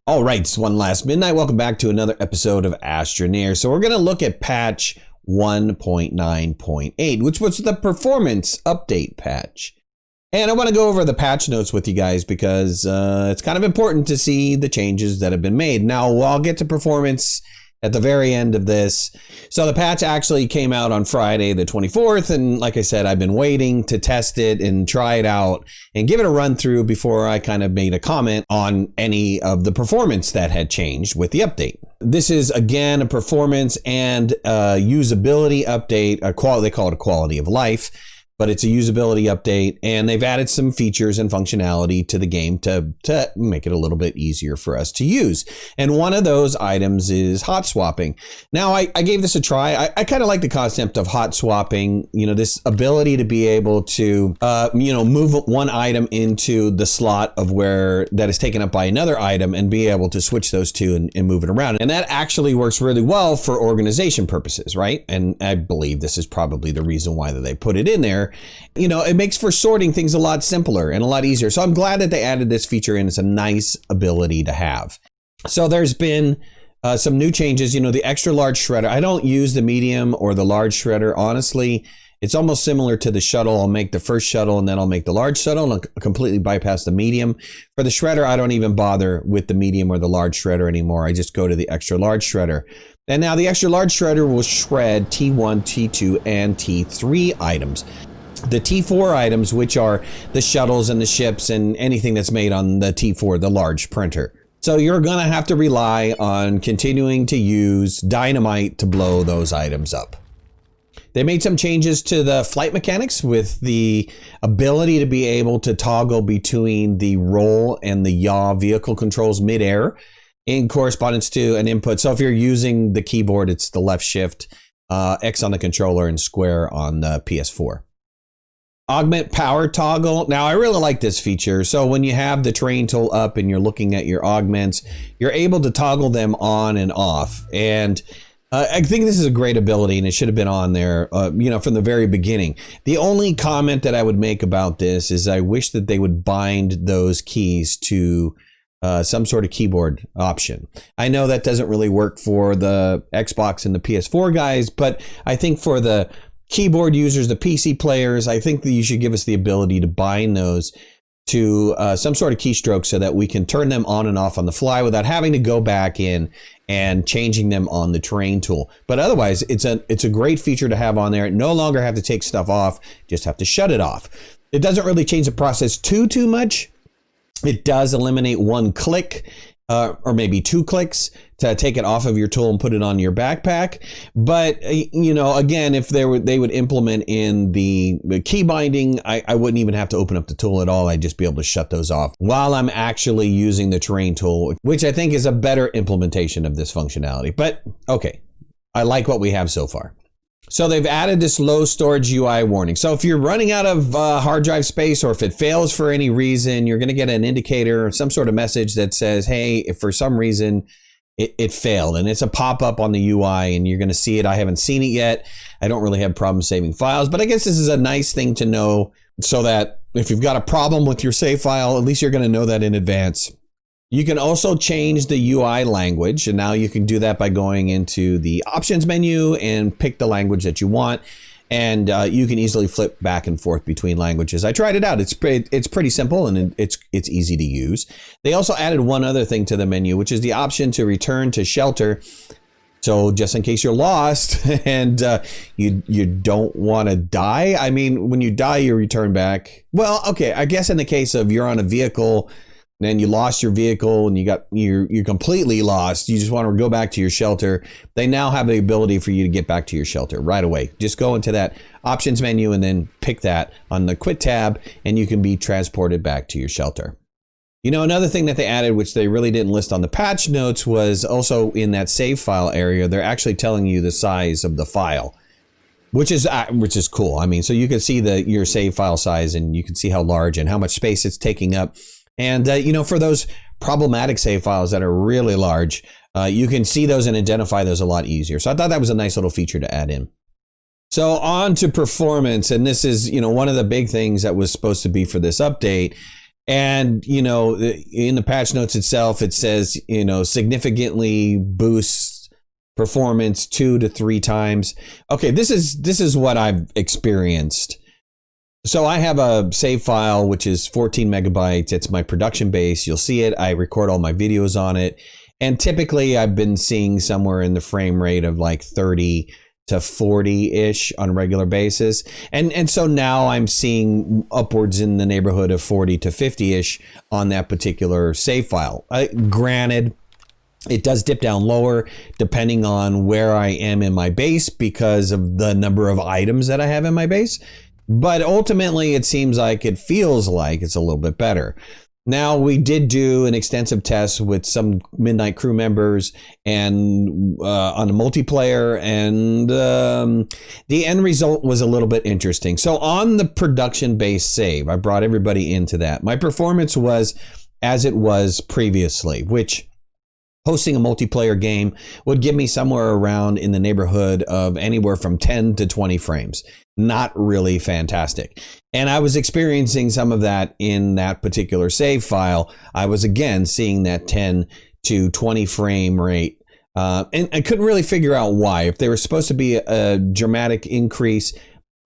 All right, it's One Last Midnight. Welcome back to another episode of Astroneer. So we're going to look at patch 1.9.8, which was the performance update patch. And I want to go over the patch notes with you guys because it's kind of important to see the changes that have been made. Now, I'll get to performance at the very end of this. So the patch actually came out on Friday the 24th. And like I said, I've been waiting to test it and try it out and give it a run through before I kind of made a comment on any of the performance that had changed with the update. This is, again, a performance and usability update. They call it a quality of life, but it's a usability update, and they've added some features and functionality to the game to make it a little bit easier for us to use. And one of those items is hot swapping. Now, I gave this a try. I kind of like the concept of hot swapping, this ability to be able to, move one item into the slot of where that is taken up by another item and be able to switch those two and move it around. And that actually works really well for organization purposes, right? And I believe this is probably the reason why that they put it in there. It makes for sorting things a lot simpler and a lot easier. So I'm glad that they added this feature in. It's a nice ability to have. So there's been some new changes. The extra large shredder. I don't use the medium or the large shredder. Honestly, it's almost similar to the shuttle. I'll make the first shuttle and then I'll make the large shuttle and I'll completely bypass the medium. For the shredder, I don't even bother with the medium or the large shredder anymore. I just go to the extra large shredder. And now the extra large shredder will shred T1, T2, and T3 items. The T4 items, which are the shuttles and the ships and anything that's made on the T4, the large printer. So you're going to have to rely on continuing to use dynamite to blow those items up. They made some changes to the flight mechanics with the ability to be able to toggle between the roll and the yaw vehicle controls midair in correspondence to an input. So if you're using the keyboard, it's the left shift, X on the controller, and square on the PS4. Augment power toggle. Now, I really like this feature. So when you have the terrain tool up and you're looking at your augments, you're able to toggle them on and off. And I think this is a great ability, and it should have been on there, from the very beginning. The only comment that I would make about this is I wish that they would bind those keys to some sort of keyboard option. I know that doesn't really work for the Xbox and the PS4 guys, but I think for the keyboard users, the PC players, I think that you should give us the ability to bind those to some sort of keystroke so that we can turn them on and off on the fly without having to go back in and changing them on the terrain tool. But otherwise, it's a great feature to have on there. No longer have to take stuff off, just have to shut it off. It doesn't really change the process too much. It does eliminate one click or maybe 2 clicks to take it off of your tool and put it on your backpack. But, again, if they would implement in the key binding, I wouldn't even have to open up the tool at all. I'd just be able to shut those off while I'm actually using the terrain tool, which I think is a better implementation of this functionality. But, okay, I like what we have so far. So they've added this low storage UI warning. So if you're running out of hard drive space, or if it fails for any reason, you're going to get an indicator or some sort of message that says, hey, if for some reason it failed, and it's a pop-up on the UI and you're going to see it. I haven't seen it yet. I don't really have problems saving files, but I guess this is a nice thing to know so that if you've got a problem with your save file, at least you're going to know that in advance. You can also change the UI language, and now you can do that by going into the options menu and pick the language that you want, and you can easily flip back and forth between languages. I tried it out. It's pretty simple, and it's easy to use. They also added one other thing to the menu, which is the option to return to shelter. So just in case you're lost and you don't want to die. I mean, when you die, you return back. Well, okay, I guess in the case of you're on a vehicle and you lost your vehicle and you're completely lost, you just want to go back to your shelter, they now have the ability for you to get back to your shelter right away. Just go into that options menu and then pick that on the quit tab, and you can be transported back to your shelter. Another thing that they added, which they really didn't list on the patch notes, was also in that save file area, they're actually telling you the size of the file, which is cool. I mean, so you can see your save file size, and you can see how large and how much space it's taking up. And, for those problematic save files that are really large, you can see those and identify those a lot easier. So I thought that was a nice little feature to add in. So on to performance. And this is, one of the big things that was supposed to be for this update And, you know, in the patch notes itself, it says, you know, significantly boosts performance 2 to 3 times. Okay, this is what I've experienced. So I have a save file, which is 14 megabytes. It's my production base. You'll see it. I record all my videos on it. And typically I've been seeing somewhere in the frame rate of like 30 to 40-ish on a regular basis. And so now I'm seeing upwards in the neighborhood of 40 to 50-ish on that particular save file. Granted, it does dip down lower depending on where I am in my base because of the number of items that I have in my base. But ultimately, it seems like it feels like it's a little bit better. Now, we did do an extensive test with some Midnight crew members and on a multiplayer, and the end result was a little bit interesting. So on the production-based save, I brought everybody into that. My performance was as it was previously, which hosting a multiplayer game would give me somewhere around in the neighborhood of anywhere from 10 to 20 frames. Not really fantastic. And I was experiencing some of that in that particular save file. I was again seeing that 10 to 20 frame rate. And I couldn't really figure out why. If there was supposed to be a dramatic increase,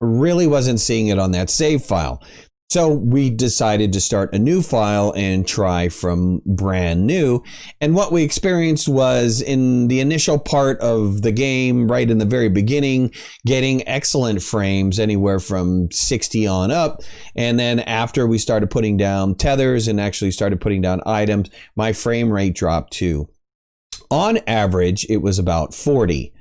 really wasn't seeing it on that save file. So we decided to start a new file and try from brand new. And what we experienced was in the initial part of the game, right in the very beginning, getting excellent frames anywhere from 60 on up. And then after we started putting down tethers and actually started putting down items, my frame rate dropped to, on average, it was about 40.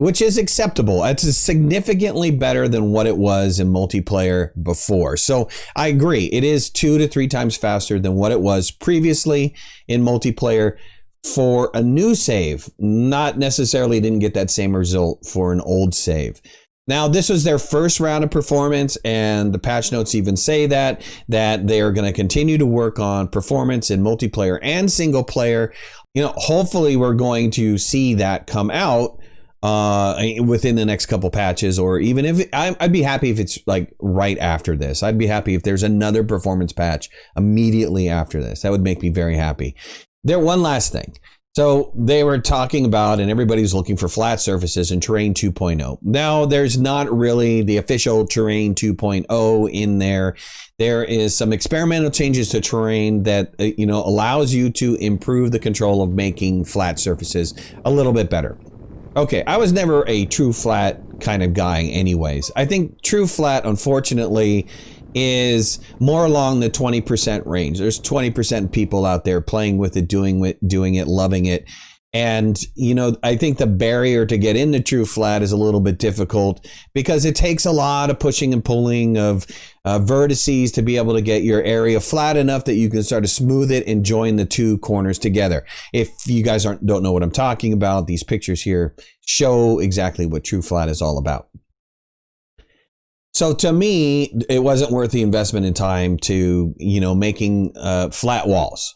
Which is acceptable. It's significantly better than what it was in multiplayer before. So I agree. It is 2 to 3 times faster than what it was previously in multiplayer for a new save. Not necessarily didn't get that same result for an old save. Now, this was their first round of performance, and the patch notes even say that they are going to continue to work on performance in multiplayer and single player. You know, hopefully we're going to see that come out within the next couple patches, or even if I'd be happy if it's like right after this. I'd be happy if there's another performance patch immediately after this. That would make me very happy. One last thing. So they were talking about, and everybody's looking for flat surfaces in Terrain 2.0. Now, there's not really the official Terrain 2.0 in there. There is some experimental changes to terrain that, you know, allows you to improve the control of making flat surfaces a little bit better. Okay, I was never a true flat kind of guy anyways. I think true flat, unfortunately, is more along the 20% range. There's 20% people out there playing with it, doing it, loving it. And, you know, I think the barrier to get into true flat is a little bit difficult because it takes a lot of pushing and pulling of vertices to be able to get your area flat enough that you can start to smooth it and join the two corners together. If you guys don't know what I'm talking about, these pictures here show exactly what true flat is all about. So to me, it wasn't worth the investment in time to, you know, making flat walls.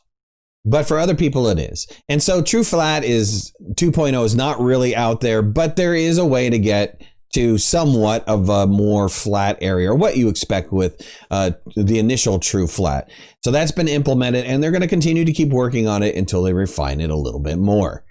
But for other people, it is. And so True Flat 2.0 is not really out there, but there is a way to get to somewhat of a more flat area, or what you expect with the initial True Flat. So that's been implemented, and they're going to continue to keep working on it until they refine it a little bit more.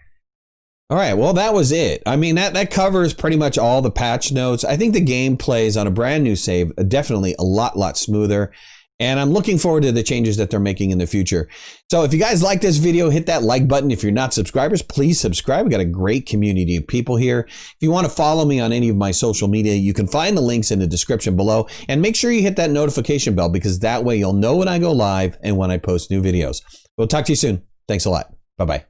All right, well, that was it. I mean, that covers pretty much all the patch notes. I think the game plays on a brand new save definitely a lot smoother. And I'm looking forward to the changes that they're making in the future. So if you guys like this video, hit that like button. If you're not subscribers, please subscribe. We've got a great community of people here. If you want to follow me on any of my social media, you can find the links in the description below. And make sure you hit that notification bell, because that way you'll know when I go live and when I post new videos. We'll talk to you soon. Thanks a lot. Bye-bye.